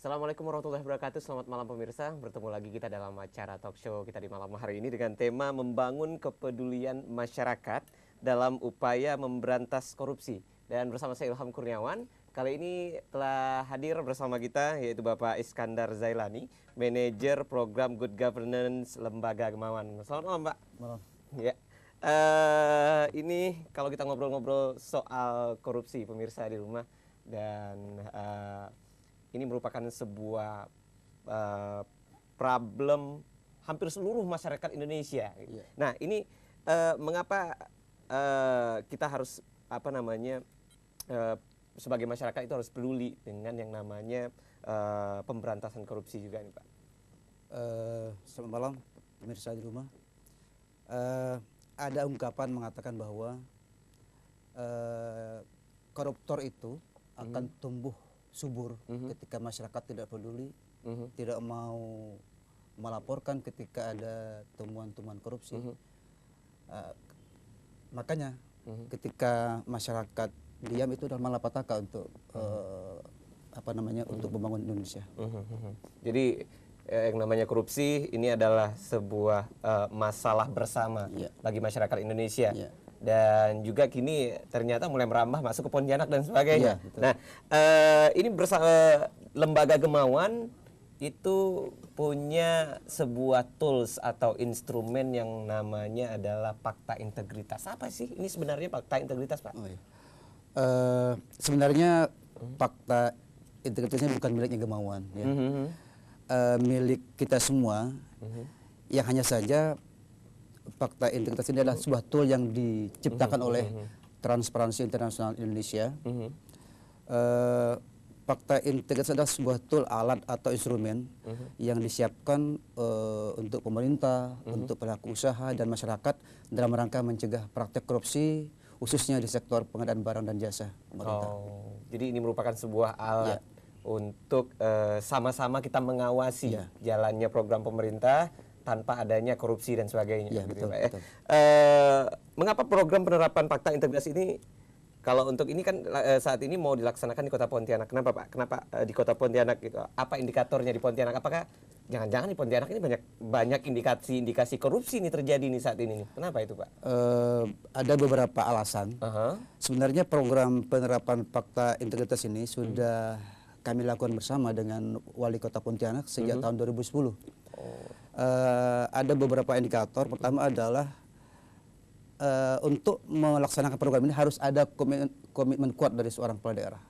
Assalamualaikum warahmatullahi wabarakatuh. Selamat malam pemirsa. Bertemu lagi kita dalam acara talk show kita di malam hari ini dengan tema membangun kepedulian masyarakat dalam upaya memberantas korupsi. Dan bersama saya Ilham Kurniawan, kali ini telah hadir bersama kita yaitu Bapak Iskandar Zailani, Manajer Program Good Governance Lembaga Gemawan. Selamat malam, Pak. Malam. Ya. Ini kalau kita ngobrol-ngobrol soal korupsi pemirsa di rumah, dan ini merupakan sebuah problem hampir seluruh masyarakat Indonesia. Iya. Nah, ini mengapa kita harus sebagai masyarakat itu harus peduli dengan yang namanya pemberantasan korupsi juga nih, Pak. Selamat malam pemirsa di rumah. Ada ungkapan mengatakan bahwa koruptor itu akan tumbuh subur ketika masyarakat tidak peduli, tidak mau melaporkan ketika ada temuan-temuan korupsi. Makanya ketika masyarakat diam itu adalah malapetaka untuk untuk membangun Indonesia. Jadi yang namanya korupsi ini adalah sebuah masalah bersama bagi masyarakat Indonesia. Iya. Dan juga kini ternyata mulai merambah masuk ke Pontianak dan sebagainya. Iya, betul. Nah, ini bersama Lembaga Gemawan itu punya sebuah tools atau instrumen yang namanya adalah Fakta Integritas. Apa sih ini sebenarnya Fakta Integritas, Pak? Oh, iya. Sebenarnya fakta integritasnya bukan miliknya Gemawan, ya. Milik kita semua, yang hanya saja fakta integritas ini adalah sebuah tool yang diciptakan oleh Transparansi Internasional Indonesia. Fakta integritas adalah sebuah tool, alat atau instrumen yang disiapkan untuk pemerintah, untuk pelaku usaha dan masyarakat dalam rangka mencegah praktek korupsi, khususnya di sektor pengadaan barang dan jasa pemerintah. Oh, jadi ini merupakan sebuah alat untuk sama-sama kita mengawasi jalannya program pemerintah tanpa adanya korupsi dan sebagainya. Ya, gitu, betul, Pak, ya. betul. Mengapa program penerapan Fakta Integritas ini, kalau untuk ini kan saat ini mau dilaksanakan di Kota Pontianak? Kenapa, Pak? Kenapa di Kota Pontianak gitu? Apa indikatornya di Pontianak? Apakah jangan-jangan di Pontianak ini banyak indikasi korupsi ini terjadi nih saat ini nih? Kenapa itu, Pak? Ada beberapa alasan. Sebenarnya program penerapan fakta integritas ini sudah kami lakukan bersama dengan Wali Kota Pontianak sejak tahun 2010. Ada beberapa indikator. Pertama adalah untuk melaksanakan program ini harus ada komitmen kuat dari seorang kepala daerah.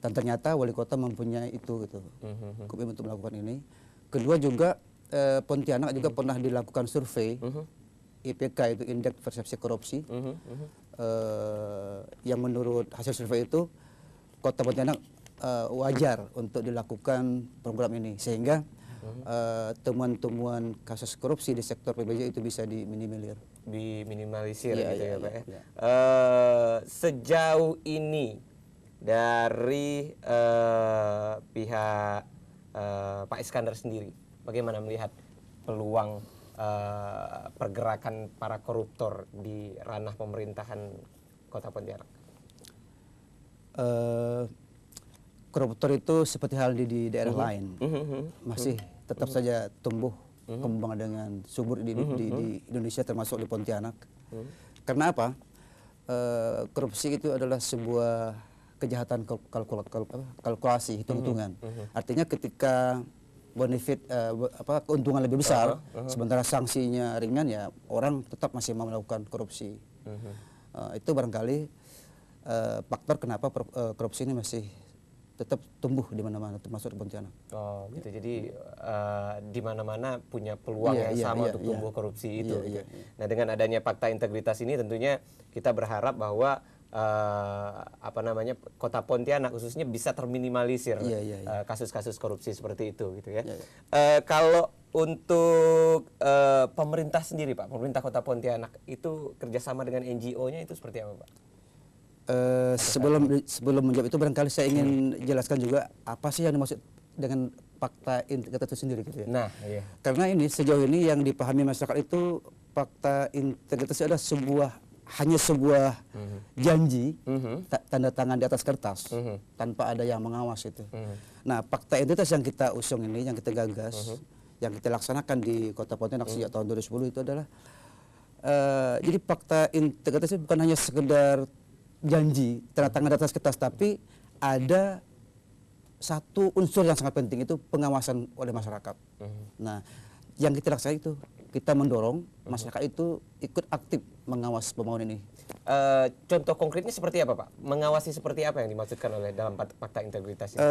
Dan ternyata Wali Kota mempunyai itu gitu, komitmen untuk melakukan ini. Kedua juga Pontianak juga pernah dilakukan survei IPK, itu Indeks Persepsi Korupsi, yang menurut hasil survei itu Kota Pontianak wajar untuk dilakukan program ini, sehingga temuan-temuan kasus korupsi di sektor PBJ itu bisa diminimalisir gitu ya, Pak. Sejauh ini dari pihak Pak Iskandar sendiri, bagaimana melihat peluang pergerakan para koruptor di ranah pemerintahan Kota Pontianak? Koruptor itu seperti hal di daerah lain, masih tetap saja tumbuh kembang dengan subur di Indonesia, termasuk di Pontianak. Karena apa? Korupsi itu adalah sebuah kejahatan kalkulasi, hitung-hitungan. Artinya ketika benefit keuntungan lebih besar, sementara sanksinya ringan, ya orang tetap masih mau melakukan korupsi. Itu barangkali faktor kenapa korupsi ini masih tetap tumbuh di mana-mana, termasuk di Pontianak. Oh, gitu. Jadi di mana-mana punya peluang yang sama untuk tumbuh korupsi itu. Nah, dengan adanya Fakta Integritas ini tentunya kita berharap bahwa Kota Pontianak khususnya bisa terminimalisir kasus-kasus korupsi seperti itu, gitu ya. Kalau untuk pemerintah sendiri, Pak, pemerintah Kota Pontianak itu kerjasama dengan NGO-nya itu seperti apa, Pak? Sebelum menjawab itu, barangkali saya ingin jelaskan juga apa sih yang dimaksud dengan fakta integritas itu sendiri, gitu ya. Nah, Karena ini sejauh ini yang dipahami masyarakat itu fakta integritas adalah sebuah hanya sebuah janji tanda tangan di atas kertas tanpa ada yang mengawas itu. Nah, fakta integritas yang kita usung ini, yang kita gagas, yang kita laksanakan di Kota Pontianak sejak tahun 2010 itu adalah jadi fakta integritas itu bukan hanya sekedar janji tanda tangan di atas kertas, tapi ada satu unsur yang sangat penting, itu pengawasan oleh masyarakat. Nah, yang kita laksanakan itu kita mendorong masyarakat itu ikut aktif mengawas pembangunan ini. Contoh konkretnya seperti apa, Pak? Mengawasi seperti apa yang dimaksudkan oleh dalam fakta integritas ini?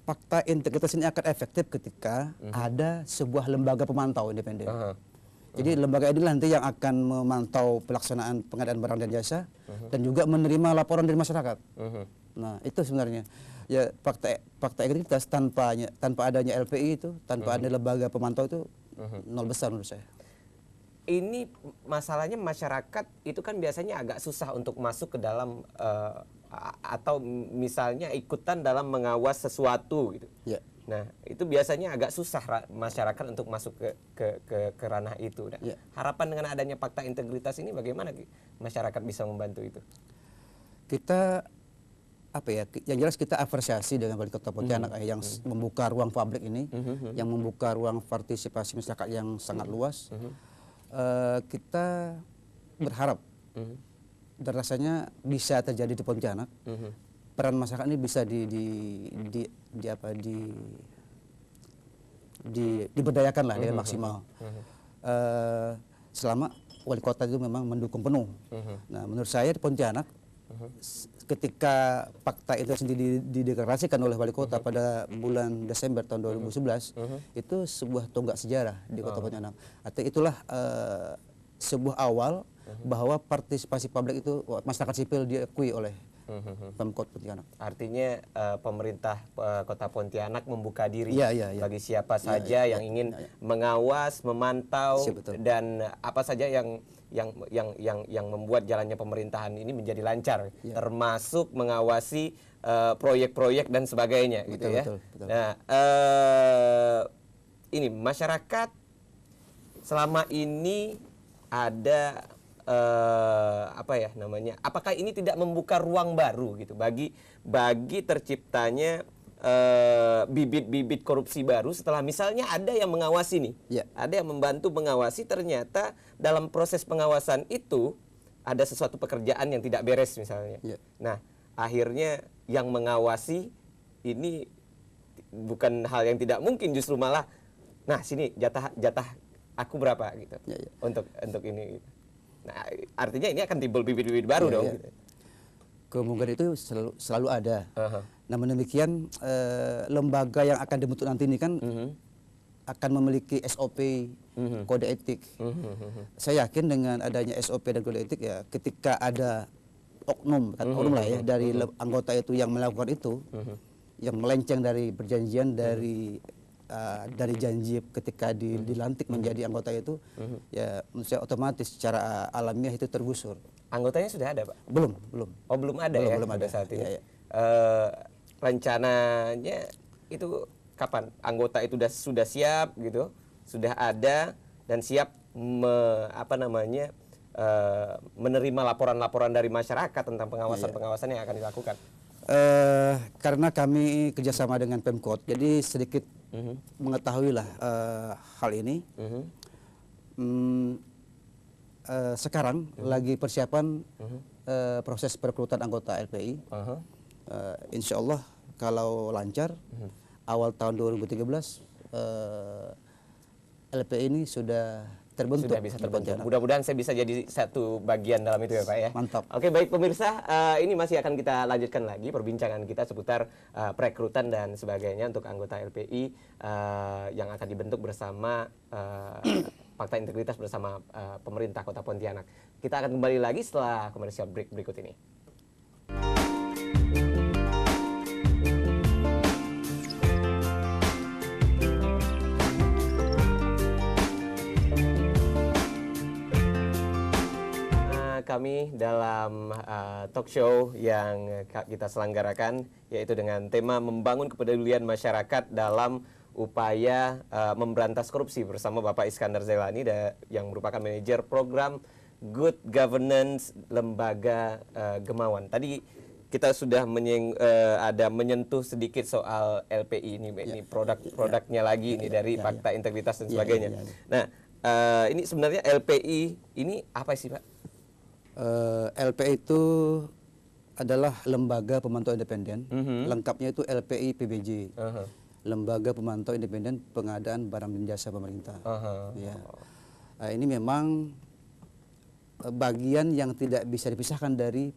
Fakta integritas ini akan efektif ketika ada sebuah lembaga pemantau independen. Jadi lembaga ini nanti yang akan memantau pelaksanaan pengadaan barang dan jasa dan juga menerima laporan dari masyarakat. Nah, itu sebenarnya ya fakta integritas tanpa adanya LPI itu, tanpa ada lembaga pemantau itu nol besar menurut saya. Ini masalahnya masyarakat itu kan biasanya agak susah untuk masuk ke dalam atau misalnya ikutan dalam mengawas sesuatu gitu. Ya. Nah, itu biasanya agak susah masyarakat untuk masuk ke ranah itu. Nah, harapan dengan adanya fakta integritas ini bagaimana masyarakat bisa membantu itu? Kita yang jelas kita apresiasi dengan Wali Kota Pontianak yang membuka ruang publik ini, yang membuka ruang partisipasi masyarakat yang sangat luas. Kita berharap dan rasanya bisa terjadi di Pontianak. Peran masyarakat ini bisa diberdayakan lah dengan maksimal. Selama wali kota itu memang mendukung penuh. Nah, menurut saya di Pontianak ketika fakta itu sendiri dideklarasikan oleh wali kota pada bulan Desember tahun 2011, itu sebuah tonggak sejarah di Kota Pontianak. Artinya itulah sebuah awal bahwa partisipasi publik itu masyarakat sipil diakui oleh Pemkot Pontianak. Artinya pemerintah Kota Pontianak membuka diri bagi siapa saja yang ingin mengawas, memantau dan apa saja yang membuat jalannya pemerintahan ini menjadi lancar, termasuk mengawasi proyek-proyek dan sebagainya, gitu ya. Betul. Nah, ini masyarakat selama ini ada apakah ini tidak membuka ruang baru gitu bagi terciptanya bibit-bibit korupsi baru setelah misalnya ada yang mengawasi nih, ada yang membantu mengawasi, ternyata dalam proses pengawasan itu ada sesuatu pekerjaan yang tidak beres misalnya. Nah, akhirnya yang mengawasi ini bukan hal yang tidak mungkin, justru malah nah sini jatah aku berapa gitu untuk ini gitu. Nah, artinya ini akan timbul bibit-bibit baru dong. Gitu. Kemungkinan itu selalu ada. Namun demikian lembaga yang akan dibentuk nanti ini kan akan memiliki SOP, kode etik. Saya yakin dengan adanya SOP dan kode etik ya, ketika ada oknum lah ya dari anggota itu yang melakukan itu, yang melenceng dari perjanjian dari janji ketika dilantik menjadi anggota itu, ya menurut saya otomatis secara alamiah itu tergusur. Anggotanya sudah ada, Pak? Belum. Oh, belum ada ya? Belum ada saat ini. Rencananya itu kapan? Anggota itu sudah siap gitu, sudah ada dan siap menerima laporan-laporan dari masyarakat tentang pengawasan-pengawasan yang akan dilakukan. Karena kami kerjasama dengan Pemkot, jadi sedikit mengetahuilah hal ini. Sekarang lagi persiapan proses perekrutan anggota LPI. Insya Allah kalau lancar awal tahun 2013 LPI ini sudah terbentuk. Sudah bisa terbentuk. Mudah-mudahan saya bisa jadi satu bagian dalam itu ya, Pak ya. Mantap. Oke, baik pemirsa, ini masih akan kita lanjutkan lagi perbincangan kita seputar perekrutan dan sebagainya untuk anggota LPI yang akan dibentuk bersama fakta integritas bersama pemerintah Kota Pontianak. Kita akan kembali lagi setelah komersial break berikut ini. Kami dalam talk show yang kita selenggarakan, yaitu dengan tema membangun kepedulian masyarakat dalam upaya memberantas korupsi bersama Bapak Iskandar Zailani yang merupakan manajer program good governance lembaga Gemawan. Tadi kita sudah ada menyentuh sedikit soal LPI ini produknya lagi ini dari fakta integritas dan sebagainya. Nah, ini sebenarnya LPI ini apa sih, Pak? LPI itu adalah lembaga pemantau independen. Lengkapnya itu LPI PBJ. Lembaga Pemantau Independen Pengadaan Barang dan Jasa Pemerintah. Ya. Ini memang bagian yang tidak bisa dipisahkan dari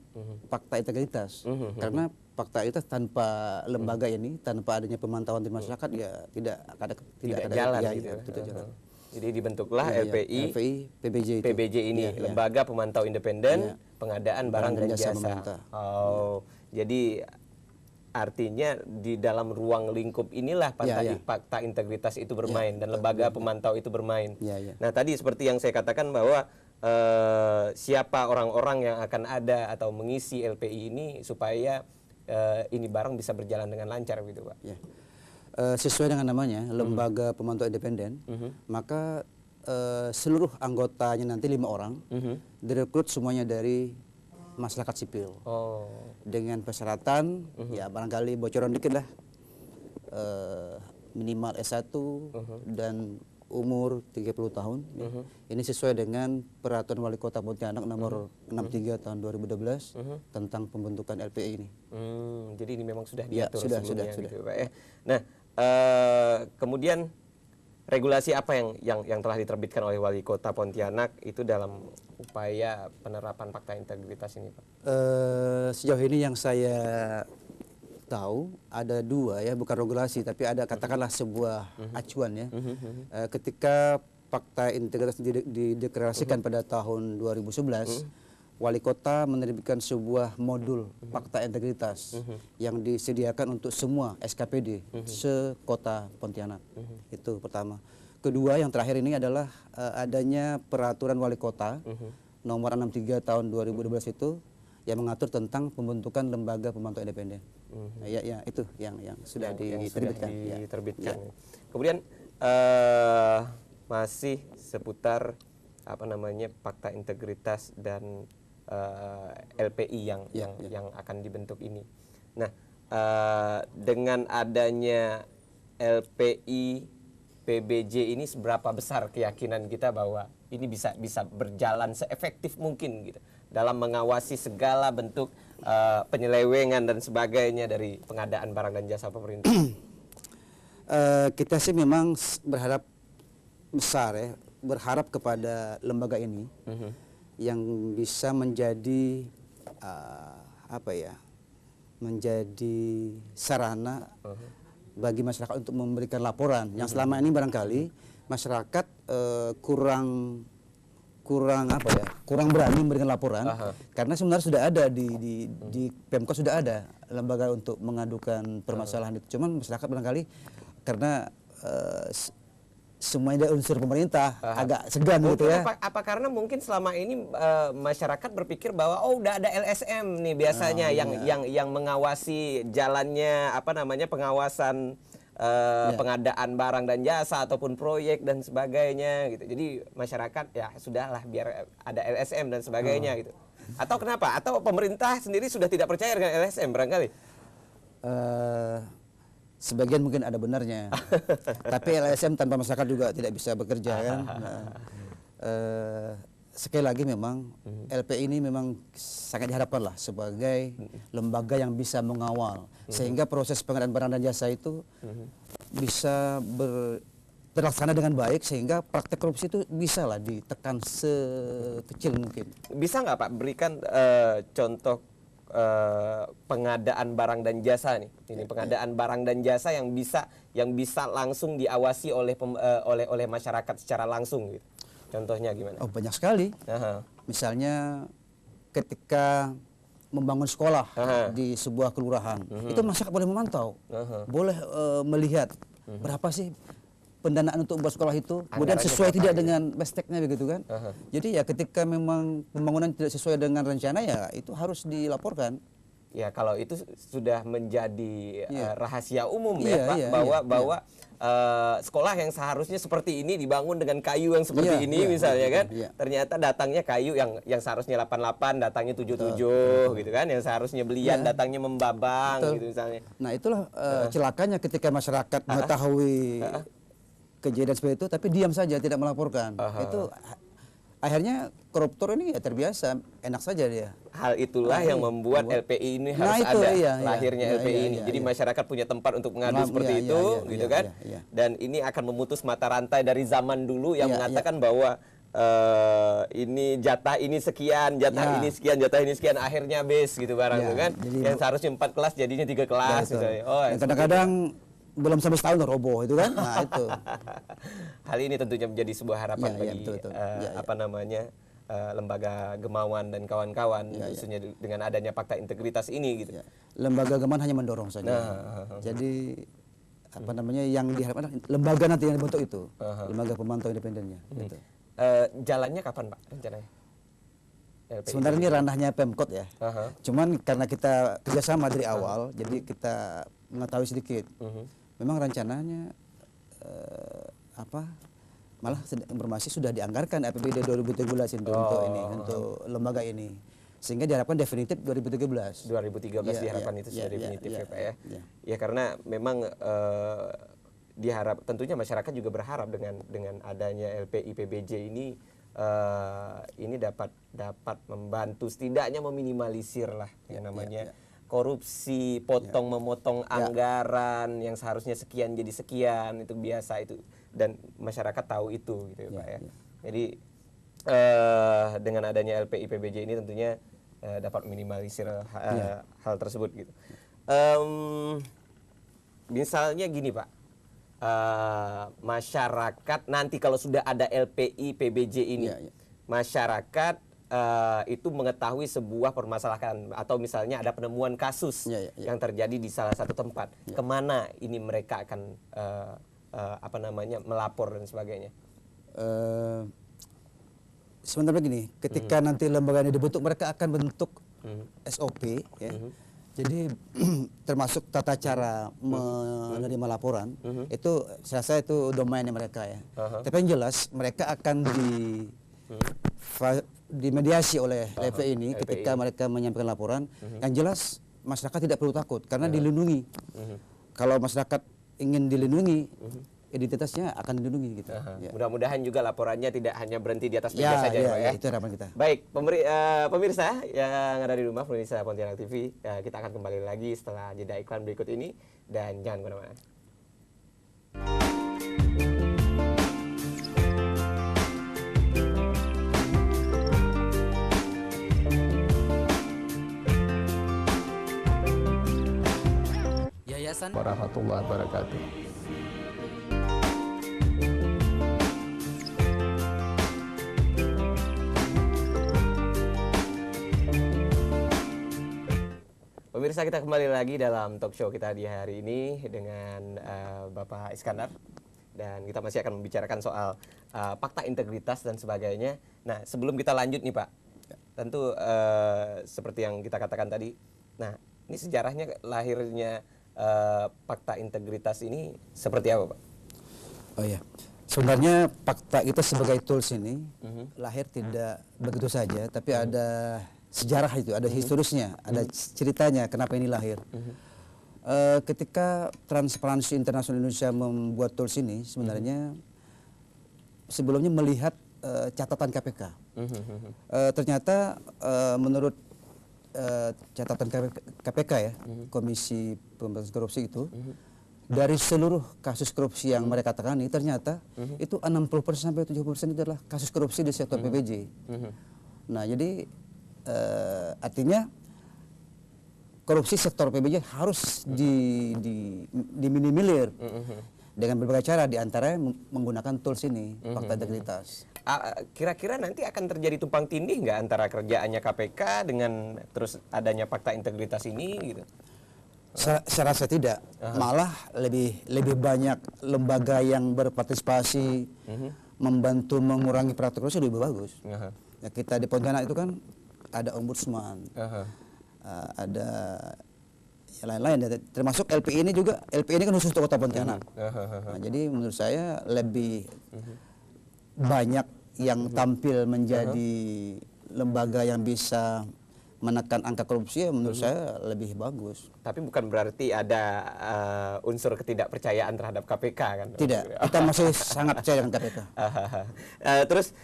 fakta integritas. Karena fakta integritas tanpa lembaga ini, tanpa adanya pemantauan di masyarakat, ya tidak ada jalan. Ya, gitu. tidak jalan. Jadi dibentuklah LPI PBJ ini, Lembaga Pemantau Independen Pengadaan Barang dan Jasa. Jadi artinya di dalam ruang lingkup inilah fakta integritas itu bermain dan lembaga pemantau itu bermain. Nah, tadi seperti yang saya katakan bahwa siapa orang-orang yang akan ada atau mengisi LPI ini supaya ini barang bisa berjalan dengan lancar gitu, Pak. Sesuai dengan namanya, lembaga pemantau independen, maka seluruh anggotanya nanti 5 orang direkrut semuanya dari masyarakat sipil. Dengan persyaratan, ya barangkali bocoran dikit lah, minimal S1 dan umur 30 tahun. Ini sesuai dengan Peraturan Wali Kota Pontianak nomor 63 tahun 2012 tentang pembentukan LPI ini. Jadi ini memang sudah diatur sudah. gitu, Pak ya. Nah, kemudian regulasi apa yang telah diterbitkan oleh Wali Kota Pontianak itu dalam upaya penerapan fakta integritas ini, Pak? Sejauh ini yang saya tahu ada 2 ya, bukan regulasi tapi ada katakanlah sebuah acuan ya. Ketika fakta integritas dideklarasikan pada tahun 2011, Wali Kota menerbitkan sebuah modul fakta integritas yang disediakan untuk semua SKPD se-Kota Pontianak. Itu pertama. Kedua, yang terakhir ini adalah adanya Peraturan Wali Kota nomor 63 tahun 2012 itu yang mengatur tentang pembentukan lembaga pemantau independen. Ya itu yang sudah diterbitkan. Kemudian masih seputar fakta integritas dan LPI yang akan dibentuk ini. Nah, dengan adanya LPI PBJ ini, seberapa besar keyakinan kita bahwa ini bisa berjalan seefektif mungkin gitu dalam mengawasi segala bentuk penyelewengan dan sebagainya dari pengadaan barang dan jasa pemerintah? Kita sih memang berharap besar ya, berharap kepada lembaga ini yang bisa menjadi menjadi sarana bagi masyarakat untuk memberikan laporan yang selama ini barangkali masyarakat kurang berani memberikan laporan karena sebenarnya sudah ada di Pemkot sudah ada lembaga untuk mengadukan permasalahan itu, cuman masyarakat barangkali karena semuanya dari unsur pemerintah agak segan gitu ya. Apa karena mungkin selama ini masyarakat berpikir bahwa udah ada LSM nih biasanya yang mengawasi jalannya pengawasan pengadaan barang dan jasa ataupun proyek dan sebagainya gitu. Jadi masyarakat ya sudahlah biar ada LSM dan sebagainya gitu. Atau kenapa? Atau pemerintah sendiri sudah tidak percaya dengan LSM barangkali? Sebagian mungkin ada benarnya, tapi LSM tanpa masyarakat juga tidak bisa bekerja kan. Sekali lagi memang LPI ini memang sangat diharapkan lah sebagai lembaga yang bisa mengawal sehingga proses pengadaan barang dan jasa itu bisa terlaksana dengan baik sehingga praktek korupsi itu bisa lah ditekan sekecil mungkin. Bisa nggak Pak berikan contoh pengadaan barang dan jasa nih, pengadaan barang dan jasa yang bisa langsung diawasi oleh masyarakat secara langsung gitu. Contohnya gimana? Banyak sekali. Misalnya ketika membangun sekolah di sebuah kelurahan, itu masyarakat boleh memantau, boleh melihat berapa sih pendanaan untuk membuat sekolah itu, kemudian sesuai tidak dengan besteknya begitu kan. Jadi ya ketika memang pembangunan tidak sesuai dengan rencana ya itu harus dilaporkan. Ya kalau itu sudah menjadi rahasia umum Iya, ya Pak, iya, bahwa sekolah yang seharusnya seperti ini dibangun dengan kayu yang seperti ini misalnya kan, ternyata datangnya kayu yang seharusnya 88 datangnya 77 gitu kan, yang seharusnya belian datangnya membabang gitu misalnya. Nah itulah celakanya ketika masyarakat mengetahui kejadian seperti itu, tapi diam saja tidak melaporkan. Itu akhirnya koruptor ini ya terbiasa, enak saja dia. Hal itulah yang membuat LPI ini harus ada, lahirnya LPI ini. Jadi masyarakat punya tempat untuk mengadu seperti itu, gitu kan. Dan ini akan memutus mata rantai dari zaman dulu yang mengatakan bahwa ini jatah ini sekian, jatah ini sekian, jatah ini sekian, akhirnya habis gitu barang itu kan. Jadi, yang seharusnya 4 kelas jadinya 3 kelas misalnya. Kadang-kadang belum sampai setahun roboh itu kan. Nah itu. Hal ini tentunya menjadi sebuah harapan bagi apa namanya lembaga Gemawan dan kawan-kawan, khususnya dengan adanya fakta integritas ini gitu. Lembaga Gemawan hanya mendorong saja. Jadi apa namanya yang diharapkan lembaga nanti yang dibentuk itu, lembaga pemantau independennya. Gitu. Jalannya kapan Pak rencananya? Sebenarnya ini ranahnya Pemkot ya. Cuman karena kita kerjasama dari awal, jadi kita mengetahui sedikit. Memang rencananya malah informasi sudah dianggarkan APBD 2013 untuk ini, untuk lembaga ini, sehingga diharapkan definitif 2013 diharapkan itu sudah definitif ya Pak ya. Ya karena memang tentunya masyarakat juga berharap dengan adanya LPI PBJ ini dapat membantu setidaknya meminimalisir lah yang namanya korupsi, memotong anggaran yang seharusnya sekian jadi sekian, itu biasa itu, dan masyarakat tahu itu gitu ya Pak ya. Jadi dengan adanya LPI PBJ ini tentunya dapat minimalisir hal tersebut gitu. Misalnya gini Pak, masyarakat nanti kalau sudah ada LPI PBJ ini, masyarakat itu mengetahui sebuah permasalahan atau misalnya ada penemuan kasus yang terjadi di salah satu tempat, kemana ini mereka akan melapor dan sebagainya. Sebenarnya gini, ketika nanti lembaga ini dibentuk, mereka akan bentuk SOP ya. Jadi termasuk tata cara menerima laporan, itu saya rasa itu domainnya mereka ya. Tapi yang jelas mereka akan dimediasi oleh LPI ini ketika mereka menyampaikan laporan. Yang jelas masyarakat tidak perlu takut karena dilindungi. Kalau masyarakat ingin dilindungi, identitasnya akan dilindungi gitu. Mudah-mudahan juga laporannya tidak hanya berhenti di atas meja saja Pak ya. Itu harapan kita. Baik, pemirsa yang ada di rumah, pemirsa Pontianak TV, kita akan kembali lagi setelah jeda iklan berikut ini, dan jangan kemana-mana. Yayasan warahmatullahi wabarakatuh. Pemirsa, kita kembali lagi dalam talk show kita di hari ini dengan Bapak Iskandar, dan kita masih akan membicarakan soal fakta integritas dan sebagainya. Nah, sebelum kita lanjut nih Pak, tentu seperti yang kita katakan tadi, nah ini sejarahnya lahirnya fakta integritas ini seperti apa Pak? Oh iya, sebenarnya fakta itu sebagai tools ini lahir tidak begitu saja, tapi ada sejarah itu, ada historisnya, ada ceritanya kenapa ini lahir. Ketika Transparansi Internasional Indonesia membuat tools ini, sebenarnya sebelumnya melihat catatan KPK. Ternyata menurut catatan KPK ya, Komisi Pemberantasan Korupsi itu, dari seluruh kasus korupsi yang mereka tangani, ternyata itu 60% sampai 70% itu adalah kasus korupsi di sektor PBJ. Nah, jadi artinya korupsi sektor PBJ harus diminimalisir dengan berbagai cara, diantaranya menggunakan tools ini, fakta integritas. Kira-kira nanti akan terjadi tumpang tindih nggak antara kerjaannya KPK dengan terus adanya fakta integritas ini gitu? Saya rasa tidak, malah lebih banyak lembaga yang berpartisipasi membantu mengurangi praktik korupsi lebih bagus. Ya, kita di Pontianak itu kan ada ombudsman, ada yang lain-lain ya. Termasuk LPI ini juga, LPI ini kan khusus untuk Kota Pontianak. Nah, jadi menurut saya lebih banyak yang tampil menjadi lembaga yang bisa menekan angka korupsi, ya menurut saya lebih bagus. Tapi bukan berarti ada unsur ketidakpercayaan terhadap KPK kan? Tidak, kita masih sangat percaya dengan KPK. Terus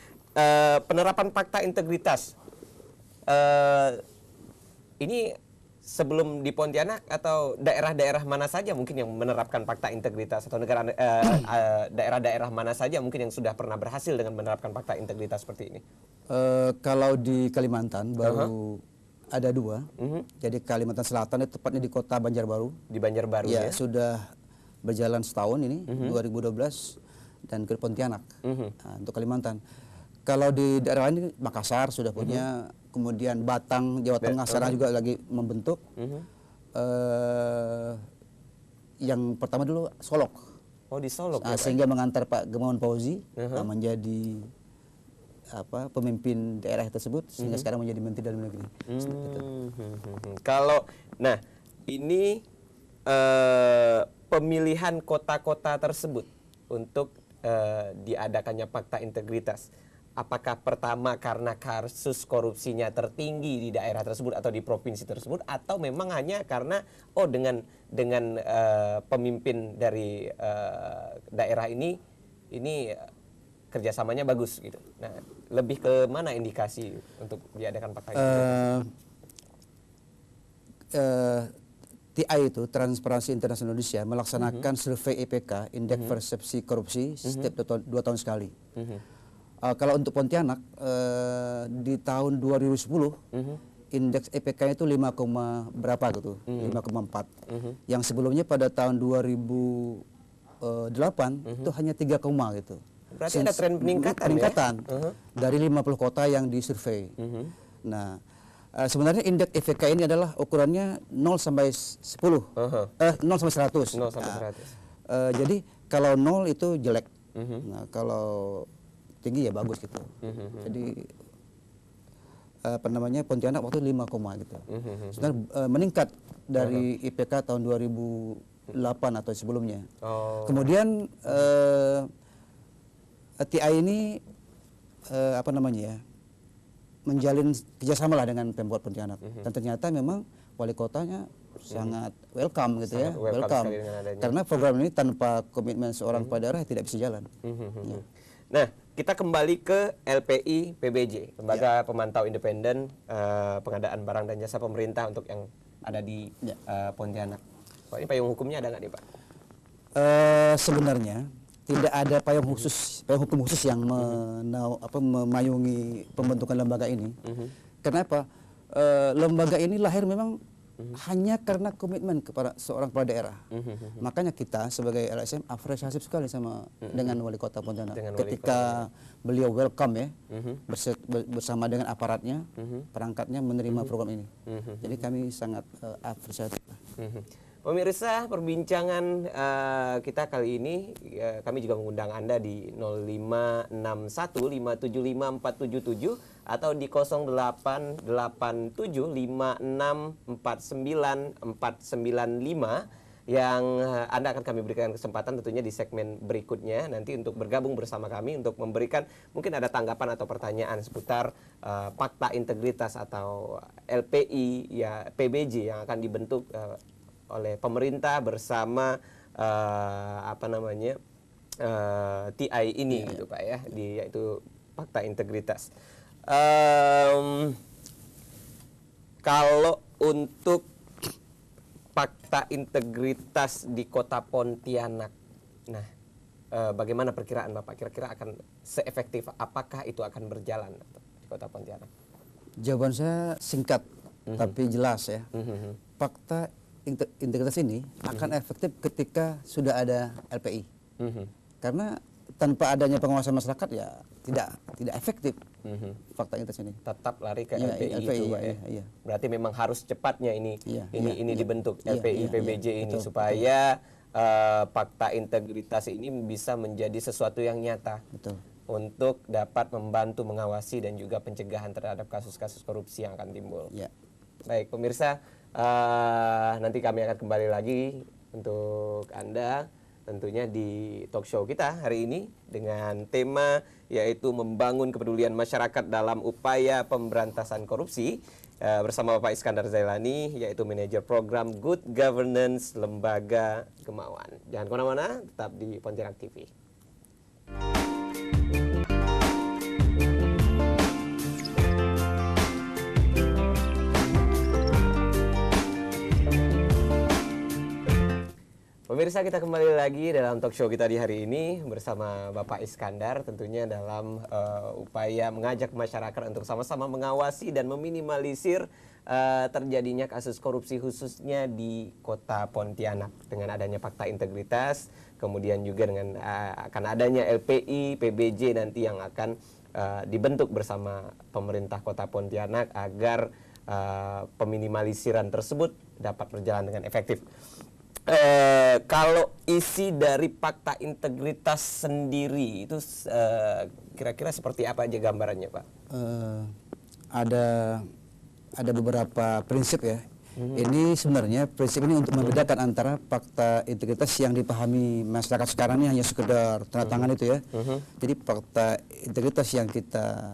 penerapan fakta integritas ini sebelum di Pontianak atau daerah-daerah mana saja mungkin yang menerapkan fakta integritas, atau negara daerah-daerah mana saja mungkin yang sudah pernah berhasil dengan menerapkan fakta integritas seperti ini? Kalau di Kalimantan baru ada 2. Jadi Kalimantan Selatan itu tepatnya di Kota Banjarbaru. Di Banjarbaru ya? Sudah berjalan setahun ini, 2012, dan ke Pontianak. Nah, untuk Kalimantan. Kalau di daerah lain, Makassar sudah punya, kemudian Batang, Jawa Tengah sekarang juga lagi membentuk. Yang pertama dulu Solok. Oh, di Solok ya, sehingga mengantar Pak Gemawan Fauzi menjadi pemimpin daerah tersebut, sehingga sekarang menjadi Menteri Dalam Negeri. Kalau, nah ini pemilihan kota-kota tersebut untuk diadakannya fakta integritas, apakah pertama karena kasus korupsinya tertinggi di daerah tersebut atau di provinsi tersebut, atau memang hanya karena dengan pemimpin dari daerah ini kerjasamanya bagus gitu. Nah, lebih ke mana indikasi untuk diadakan fakta integritas? TI itu, Transparansi Internasional Indonesia, melaksanakan survei IPK, Indeks Persepsi Korupsi, setiap 2 tahun sekali. Kalau untuk Pontianak, di tahun 2010, indeks IPK itu 5, berapa gitu, 5,4. Yang sebelumnya pada tahun 2008 itu hanya 3, gitu. Berarti ada tren peningkatan ya? Dari 50 kota yang disurvei. Nah, sebenarnya indeks IPK ini adalah ukurannya 0 sampai 10, 0 sampai 100. 0 sampai 100. Jadi kalau 0 itu jelek. Nah, kalau tinggi ya bagus gitu. Jadi Pontianak waktu 5, gitu. Sebenarnya meningkat dari IPK tahun 2008 atau sebelumnya. Kemudian TI ini menjalin kerjasama lah dengan Pemkot Pontianak, dan ternyata memang wali kotanya sangat welcome gitu, sangat ya, welcome. Karena program ini tanpa komitmen seorang kepala daerah tidak bisa jalan. Ya. Nah, kita kembali ke LPI PBJ, Lembaga Pemantau Independen Pengadaan Barang dan Jasa Pemerintah untuk yang ada di Pontianak. Pak, ini payung hukumnya ada nggak nih, Pak? Sebenarnya tidak ada payung hukum khusus yang memayungi pembentukan lembaga ini. Kenapa? Lembaga ini lahir memang hanya karena komitmen kepada seorang kepala daerah. Makanya kita sebagai LSM apresiasi sekali dengan wali kota Pontianak ketika beliau welcome ya, bersama dengan aparatnya, perangkatnya menerima program ini. Jadi kami sangat apresiatif. Pemirsa, perbincangan kita kali ini, kami juga mengundang Anda di 0561575477 atau di 0887564945 yang Anda akan kami berikan kesempatan tentunya di segmen berikutnya nanti untuk bergabung bersama kami untuk memberikan mungkin ada tanggapan atau pertanyaan seputar fakta integritas atau LPI ya PBJ yang akan dibentuk oleh pemerintah bersama TI ini gitu Pak ya, yaitu fakta integritas. Kalau untuk fakta integritas di Kota Pontianak, nah bagaimana perkiraan Bapak? Kira-kira akan seefektif apakah itu akan berjalan di Kota Pontianak? Jawaban saya singkat tapi jelas ya. Fakta integritas ini akan efektif ketika sudah ada LPI. Karena tanpa adanya pengawasan masyarakat ya tidak efektif fakta integritas ini. Tetap lari ke LPI itu Pak ya. Iya. Berarti memang harus cepatnya ini dibentuk LPI PBJ ini betul, supaya fakta integritas ini bisa menjadi sesuatu yang nyata. Betul. Untuk dapat membantu mengawasi dan juga pencegahan terhadap kasus-kasus korupsi yang akan timbul. Ya. Baik, pemirsa, nanti kami akan kembali lagi untuk Anda tentunya di talk show kita hari ini dengan tema yaitu membangun kepedulian masyarakat dalam upaya pemberantasan korupsi bersama Bapak Iskandar Zailani yaitu manajer program Good Governance Lembaga Kemauan. Jangan kemana-mana, tetap di Pontianak TV. Pemirsa, kita kembali lagi dalam talk show kita di hari ini bersama Bapak Iskandar tentunya dalam upaya mengajak masyarakat untuk sama-sama mengawasi dan meminimalisir terjadinya kasus korupsi khususnya di Kota Pontianak dengan adanya fakta integritas, kemudian juga dengan akan adanya LPI, PBJ nanti yang akan dibentuk bersama pemerintah Kota Pontianak agar peminimalisiraan tersebut dapat berjalan dengan efektif. Kalau isi dari fakta integritas sendiri itu kira-kira seperti apa aja gambarannya, Pak? Ada beberapa prinsip ya. Ini sebenarnya prinsip ini untuk membedakan antara fakta integritas yang dipahami masyarakat sekarang ini hanya sekedar tanda tangan itu ya. Jadi fakta integritas yang kita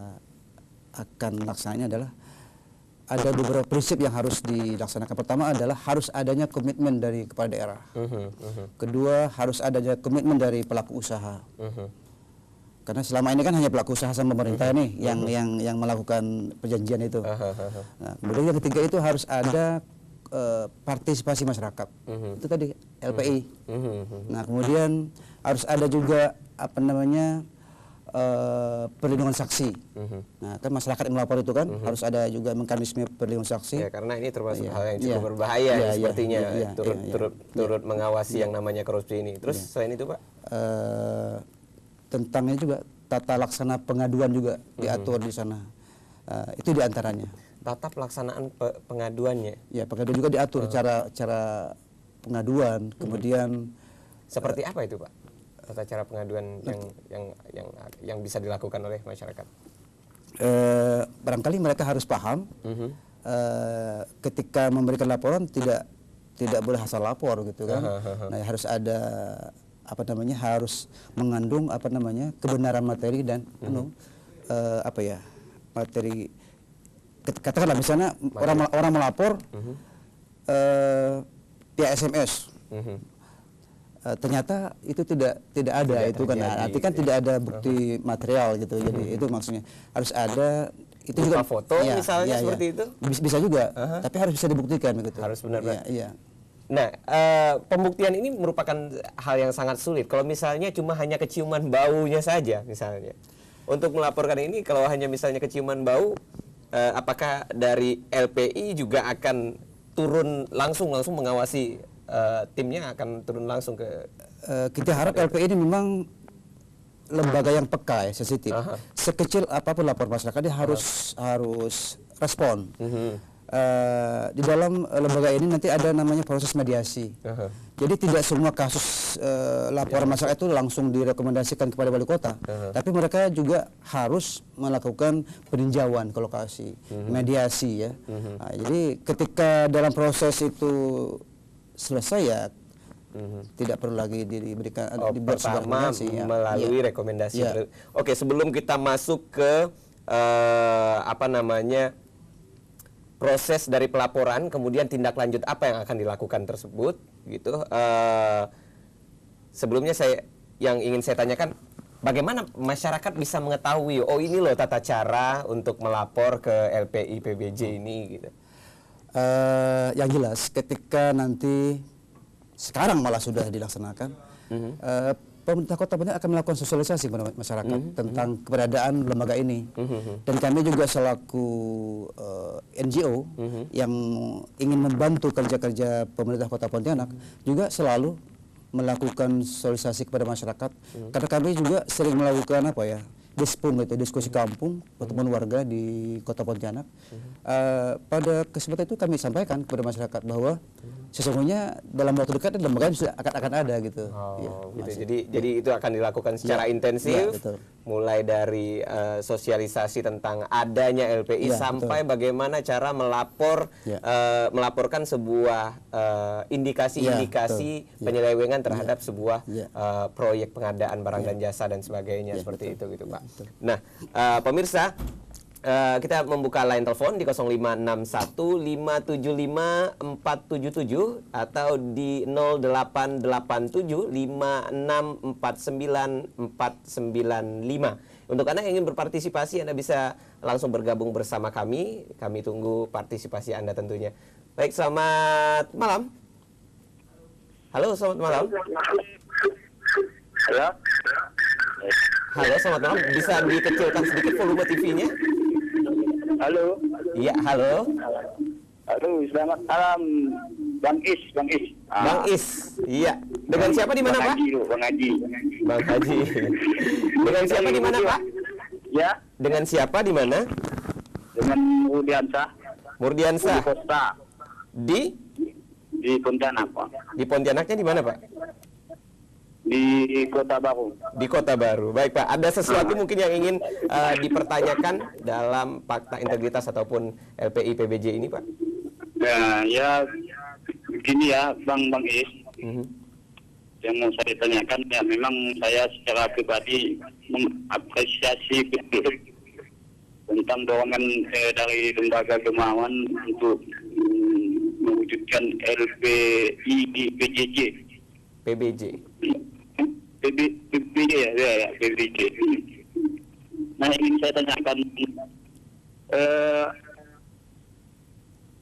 akan laksanakan adalah ada beberapa prinsip yang harus dilaksanakan. Pertama adalah harus adanya komitmen dari kepala daerah. Kedua, harus adanya komitmen dari pelaku usaha. Karena selama ini kan hanya pelaku usaha sama pemerintah nih yang melakukan perjanjian itu. Nah, kemudian yang ketiga itu harus ada partisipasi masyarakat. Itu tadi LPI. Nah, kemudian harus ada juga perlindungan saksi. Nah, kan masyarakat yang melapor itu kan harus ada juga mekanisme perlindungan saksi. Ya, karena ini termasuk hal yang cukup berbahaya sepertinya turut mengawasi yang namanya korupsi ini. Terus selain itu, Pak? Tentangnya juga tata laksana pengaduan juga diatur di sana. Itu diantaranya. Tata pelaksanaan pengaduannya. Ya, pengaduan juga diatur cara pengaduan. Kemudian seperti apa itu, Pak? Tata cara pengaduan yang bisa dilakukan oleh masyarakat. Barangkali mereka harus paham ketika memberikan laporan tidak boleh asal lapor gitu kan. Nah, harus ada harus mengandung kebenaran materi dan materi. Katakanlah misalnya orang melapor via SMS. Ternyata itu tidak ada itu kan, arti kan tidak ada bukti material gitu. Jadi itu maksudnya harus ada itu juga foto misalnya seperti itu bisa juga, tapi harus bisa dibuktikan gitu. Harus benar-benar. Iya. Nah, pembuktian ini merupakan hal yang sangat sulit. Kalau misalnya cuma hanya keciuman baunya saja misalnya. Untuk melaporkan ini kalau hanya misalnya keciuman bau, apakah dari LPI juga akan turun langsung mengawasi? Timnya akan turun langsung ke kita harap LPI ini memang lembaga yang peka ya, sensitif. Sekecil apapun lapor masyarakat dia harus respon. Di dalam lembaga ini nanti ada namanya proses mediasi. Jadi tidak semua kasus laporan masyarakat itu langsung direkomendasikan kepada wali kota, tapi mereka juga harus melakukan peninjauan ke lokasi, mediasi ya. Nah, jadi ketika dalam proses itu selesai ya tidak perlu lagi diberikan dibuat pertama melalui rekomendasi. Oke, sebelum kita masuk ke proses dari pelaporan kemudian tindak lanjut apa yang akan dilakukan tersebut gitu. Sebelumnya yang ingin saya tanyakan, bagaimana masyarakat bisa mengetahui ini loh tata cara untuk melapor ke LPI PBJ ini gitu. Yang jelas ketika nanti sekarang malah sudah dilaksanakan, pemerintah Kota Pontianak akan melakukan sosialisasi kepada masyarakat tentang keberadaan lembaga ini. Dan kami juga selaku NGO yang ingin membantu kerja-kerja pemerintah Kota Pontianak juga selalu melakukan sosialisasi kepada masyarakat. Karena kami juga sering melakukan dispung itu, diskusi kampung, pertemuan warga di Kota Pontianak. Pada kesempatan itu kami sampaikan kepada masyarakat bahwa sesungguhnya dalam waktu dekat lembaga sudah akan ada gitu. Jadi itu akan dilakukan secara intensif, mulai dari sosialisasi tentang adanya LPI sampai bagaimana cara melaporkan sebuah indikasi-indikasi penyelewengan terhadap sebuah proyek pengadaan barang dan jasa dan sebagainya seperti itu gitu Pak. Nah, pemirsa, kita membuka line telepon di 0561575477 atau di 0887564945. Untuk Anda yang ingin berpartisipasi, Anda bisa langsung bergabung bersama kami. Kami tunggu partisipasi Anda tentunya. Baik, selamat malam. Halo, selamat malam. Halo, selamat malam. Bisa dikecilkan sedikit volume TV-nya? Halo. Iya, halo. Halo, selamat malam, Bang Is. Bang Is, iya. Dengan siapa di mana, Pak? Bang Haji. Bang Haji. Dengan siapa di mana, Pak? Ya. Dengan siapa di mana? Dengan Murdiansah. Murdiansah. Di Kota. Di Pontianak, Pak. Di Pontianaknya di mana, Pak? Di Kota Baru. Di Kota Baru. Baik, Pak. Ada sesuatu mungkin yang ingin dipertanyakan dalam fakta integritas ataupun LPI PBJ ini, Pak? Ya begini ya, Bang Is. Yang mau saya tanyakan, ya memang saya secara pribadi mengapresiasi betul tentang dorongan dari lembaga kemauan untuk mewujudkan LPI di PJJ. PBJ. PBJ ya, PBJ. Nah, ingin saya tanyakan,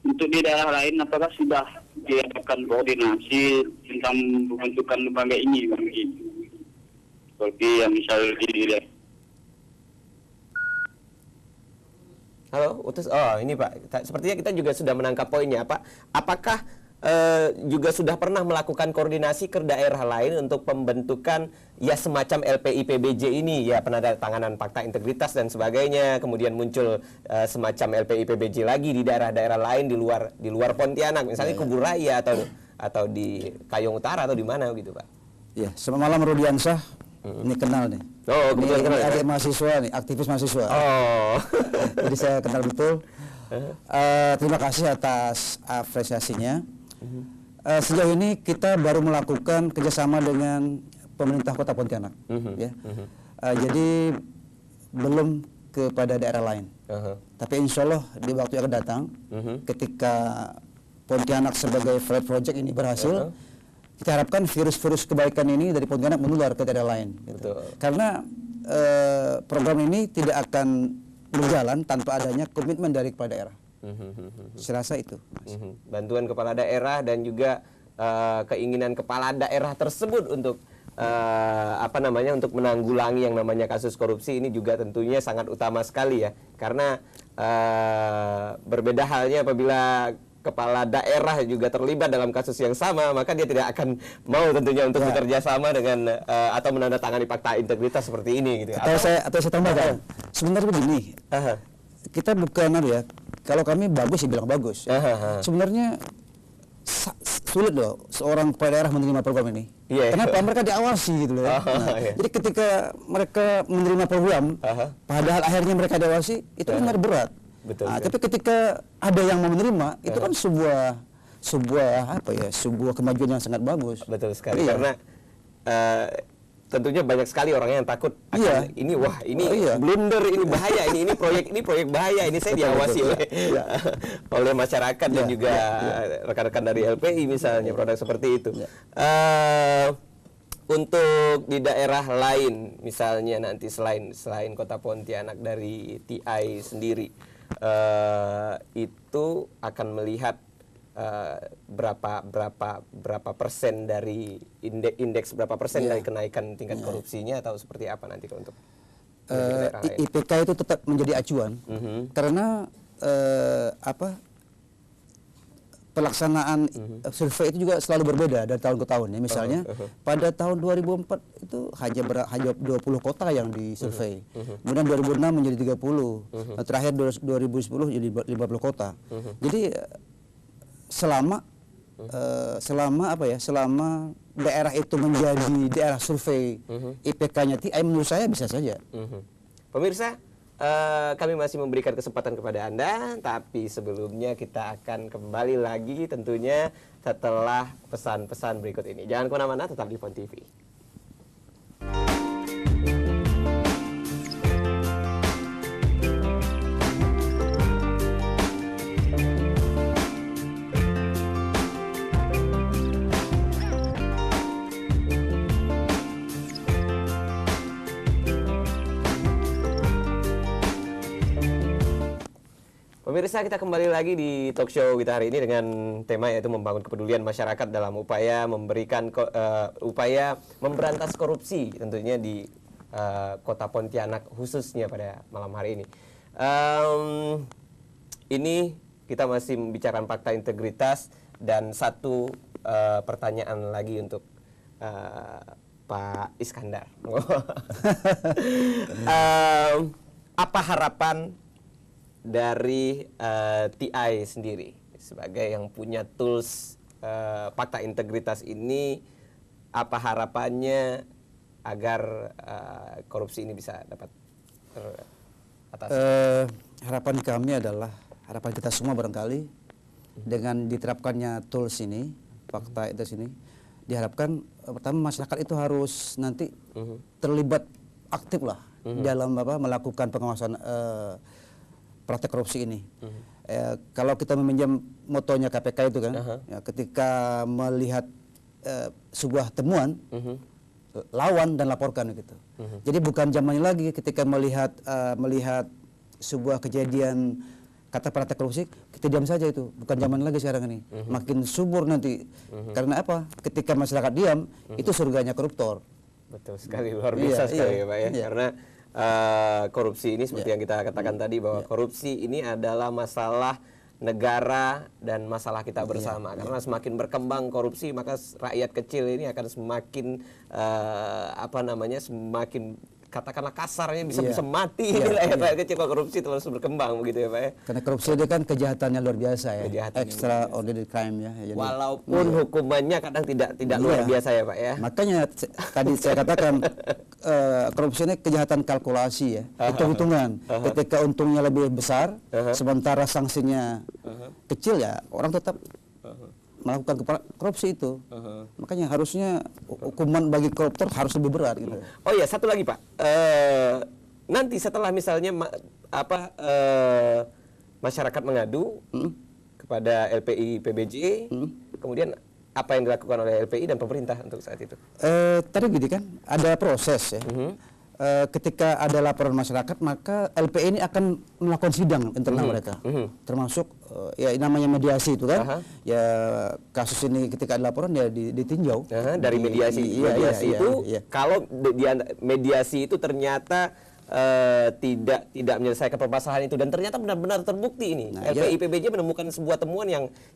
untuk di daerah lain apakah sudah dilakukan koordinasi tentang pembentukan lembaga ini, Bang? Seperti yang misalnya di Halo, Utus. Oh, ini Pak. Sepertinya kita juga sudah menangkap poinnya, Pak. Apakah juga sudah pernah melakukan koordinasi ke daerah lain untuk pembentukan ya semacam LPI PBJ ini, ya penandatanganan fakta integritas dan sebagainya, kemudian muncul semacam LPI PBJ lagi di daerah-daerah lain di luar Pontianak, misalnya Kubu Raya atau di Kayong Utara atau di mana gitu, Pak? Ya, selamat malam Rudiansah. Ini kenal nih. Oh, ini kenal, adik mahasiswa nih, aktivis mahasiswa. Oh. Jadi saya kenal betul. Terima kasih atas apresiasinya. Sejauh ini kita baru melakukan kerjasama dengan pemerintah Kota Pontianak, ya. Jadi belum kepada daerah lain. Tapi insya Allah di waktu yang akan datang, ketika Pontianak sebagai pilot project ini berhasil, kita harapkan virus-virus kebaikan ini dari Pontianak menular ke daerah lain. Gitu. Karena program ini tidak akan berjalan tanpa adanya komitmen dari kepala daerah. Saya rasa itu. Bantuan kepala daerah dan juga keinginan kepala daerah tersebut untuk untuk menanggulangi yang namanya kasus korupsi ini juga tentunya sangat utama sekali ya. Karena berbeda halnya apabila kepala daerah juga terlibat dalam kasus yang sama, maka dia tidak akan mau tentunya untuk bekerja sama dengan atau menandatangani fakta integritas seperti ini gitu. Atau saya tambahkan. Sebenarnya begini. Kita bukan ya, kalau kami bagus ya bilang bagus. Sebenarnya sulit loh seorang kepala daerah menerima program ini. Kenapa? Mereka diawasi gitu loh. Jadi ketika mereka menerima program, padahal akhirnya mereka diawasi, itu kan berat. Betul, tapi ketika ada yang mau menerima, itu kan sebuah kemajuan yang sangat bagus. Betul sekali. Karena tentunya banyak sekali orang yang takut akan ini blunder, ini bahaya, ini proyek bahaya, ini saya diawasi oleh masyarakat dan juga rekan-rekan dari LPI misalnya, produk seperti itu. Untuk di daerah lain misalnya nanti selain Kota Pontianak dari TI sendiri itu akan melihat berapa persen dari indeks berapa persen dari kenaikan tingkat korupsinya atau seperti apa nanti untuk IPK itu tetap menjadi acuan karena pelaksanaan survei itu juga selalu berbeda dari tahun ke tahun ya. Misalnya pada tahun 2004 itu hanya 20 kota yang disurvei. Kemudian 2006 menjadi 30. Terakhir 2010 jadi 50 kota. Jadi selama selama apa ya, selama daerah itu menjadi daerah survei IPK-nya TI, menurut saya bisa saja. Pemirsa, kami masih memberikan kesempatan kepada Anda, tapi sebelumnya kita akan kembali lagi tentunya setelah pesan-pesan berikut ini. Jangan kemana-mana, tetap di Fon TV. Pemirsa, kita kembali lagi di talk show kita hari ini dengan tema yaitu membangun kepedulian masyarakat dalam upaya memberikan upaya memberantas korupsi tentunya di Kota Pontianak khususnya pada malam hari ini. Ini kita masih membicarakan fakta integritas dan satu pertanyaan lagi untuk Pak Iskandar. Apa harapan dari TI sendiri sebagai yang punya tools fakta integritas ini, apa harapannya agar korupsi ini bisa dapat teratasi? Harapan kami adalah, harapan kita semua barangkali, dengan diterapkannya tools ini, fakta itu sini, diharapkan pertama masyarakat itu harus nanti terlibat aktif lah dalam melakukan pengawasan praktek korupsi ini. Kalau kita meminjam motonya KPK itu kan, ya, ketika melihat sebuah temuan, lawan dan laporkan gitu. Jadi bukan zamannya lagi ketika melihat sebuah kejadian kata praktek korupsi, kita diam saja itu. Bukan zaman lagi sekarang ini. Makin subur nanti. Karena apa? Ketika masyarakat diam, itu surganya koruptor. Betul sekali, luar biasa sekali ya Pak ya. Karena korupsi ini seperti yang kita katakan tadi, bahwa korupsi ini adalah masalah negara dan masalah kita bersama. Karena semakin berkembang korupsi, maka rakyat kecil ini akan semakin semakin katakanlah kasarnya bisa mati. Rakyat kecil kalau korupsi terus berkembang begitu ya Pak ya. Karena korupsi itu kan kejahatannya luar biasa ya. Kejahatan extraordinary crime ya. Jadi, walaupun hukumannya kadang tidak luar biasa ya Pak ya. Makanya tadi saya katakan korupsi ini kejahatan kalkulasi ya, hitung-hitungan. Ketika untungnya lebih besar, sementara sanksinya kecil, ya orang tetap melakukan korupsi itu. Makanya harusnya hukuman bagi koruptor harus lebih berat gitu. Oh ya, satu lagi Pak. Nanti setelah misalnya masyarakat mengadu kepada LPI PBJ, kemudian apa yang dilakukan oleh LPI dan pemerintah untuk saat itu? Tadi gini kan, ada proses ya. Ketika ada laporan masyarakat, maka LPI ini akan melakukan sidang internal mereka, termasuk ya namanya mediasi itu kan. Ya kasus ini ketika ada laporan ya ditinjau dari mediasi. Kalau mediasi itu ternyata tidak menyelesaikan permasalahan itu dan ternyata benar-benar terbukti ini. LPI PBJ menemukan sebuah temuan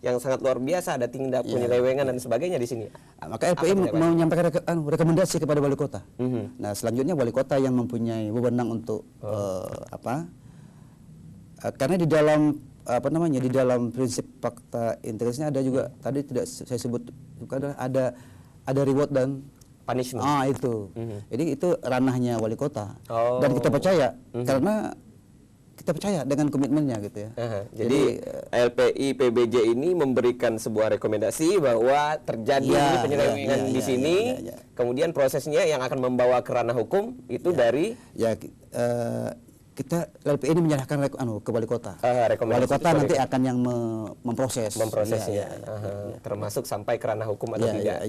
yang sangat luar biasa, ada tindak penyelewengan dan sebagainya di sini. Maka LPI menyampaikan rekomendasi kepada wali kota. Nah, selanjutnya wali kota yang mempunyai wewenang untuk karena di dalam di dalam prinsip fakta integritasnya ada juga, tadi tidak saya sebut, ada reward dan punishment. Itu. Jadi itu ranahnya wali kota. Dan kita percaya karena kita percaya dengan komitmennya gitu ya. Jadi LPI PBJ ini memberikan sebuah rekomendasi bahwa terjadi penyelewengan di sini. Kemudian prosesnya yang akan membawa ke ranah hukum itu dari kita LPI ini menyerahkan ke wali kota. Wali kota nanti akan yang memprosesnya. Termasuk sampai ke ranah hukum atau tidak.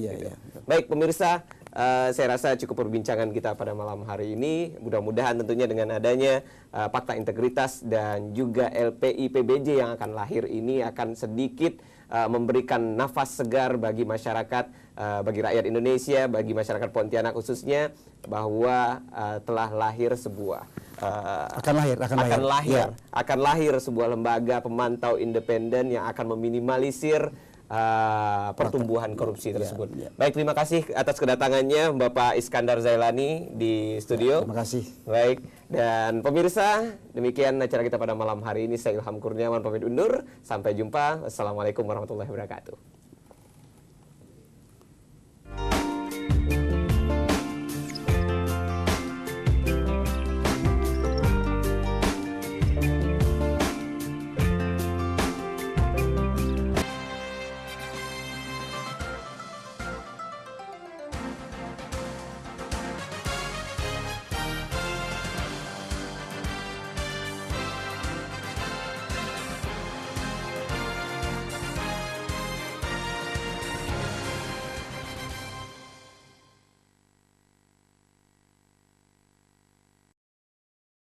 Baik pemirsa, saya rasa cukup perbincangan kita pada malam hari ini. Mudah-mudahan tentunya dengan adanya fakta integritas dan juga LPI PBJ yang akan lahir ini akan sedikit memberikan nafas segar bagi masyarakat, bagi rakyat Indonesia, bagi masyarakat Pontianak khususnya, bahwa telah lahir sebuah akan lahir sebuah lembaga pemantau independen yang akan meminimalisir pertumbuhan korupsi tersebut. Baik, terima kasih atas kedatangannya Bapak Iskandar Zailani di studio. Terima kasih. Baik, dan pemirsa, demikian acara kita pada malam hari ini. Saya Ilham Kurniawan pamit undur. Sampai jumpa. Wassalamualaikum warahmatullahi wabarakatuh.